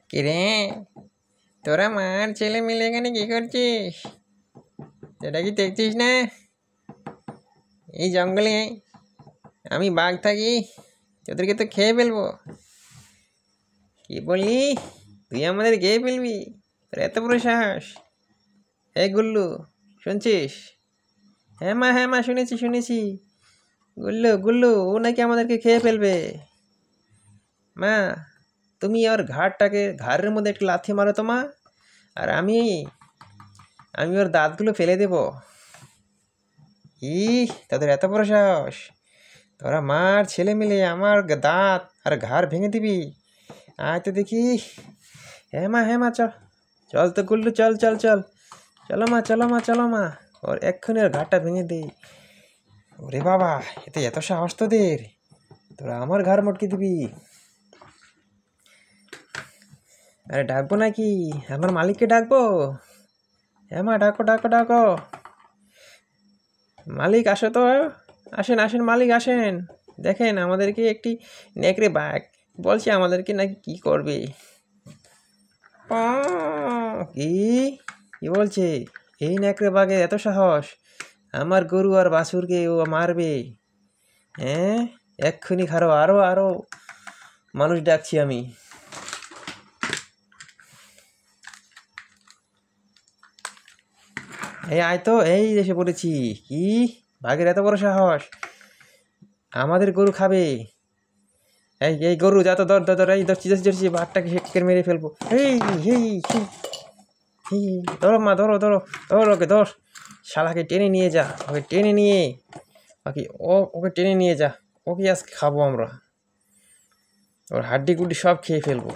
কিরে, তোরা মার ছেলে মিলে এখানে কি করছিস? সেটা কি দেখছিস না এই জঙ্গলে আমি বাঘ থাকি? তোদেরকে তো খেয়ে ফেলবো। কি বললি? তুই আমাদের খেয়ে ফেলবি? তোর এত বড় সাহস! এই গুল্লু, শুনছিস? হ্যাঁ মা, শুনেছি। গুল্লু গুল্লু, ও নাকি আমাদেরকে খেয়ে ফেলবে। মা, তুমি ওর ঘাড়ের মধ্যে একটা লাথি মারো তো মা। আর আমি ওর দাঁতগুলো ফেলে দেব। তাদের এত বড় সাহস! তোরা মার ছেলে মিলে আমার দাঁত আর ঘাড় ভেঙে দিবি? আয় তো দেখি। হ্যাঁ মা, চল চল তো গুল্লু, চল চলো মা। ওর এক্ষুনি ওর ঘাড়টা ভেঙে দিই। ওরে বাবা, এত সাহস তোদের! তোরা আমার ঘাড় মটকে দিবি? আরে ডাকবো নাকি? আমার মালিককে ডাকবো? হ্যাঁ মা, ডাকো। মালিক আসো তো। আসেন মালিক, আসেন। দেখেন, আমাদেরকে একটি নেকড়ে বাঘ বলছে আমাদেরকে নাকি কি করবে। কি কি বলছে? এই নেকড়ে বাঘের এত সাহস আমার গরু আর বাছুরকে ও মারবে? হ্যাঁ, এক্ষুনি খারো, আরো মানুষ ডাকছি আমি। এই আয় তো, এই এসে পড়েছি। কি, বাঘের এত বড় সাহস আমাদের গরু খাবে? এই গরু, যা তো ধর, এই ধরছি, বাঘটাকে কেটে মেরে ফেলবো। ধরো মা, ধরো ওকে, ধর। শালাকে টেনে নিয়ে যা, ওকে টেনে নিয়ে ওকে টেনে নিয়ে যা। ওকে আজকে খাবো আমরা, ওর হাড্ডি গুড্ডি সব খেয়ে ফেলবো।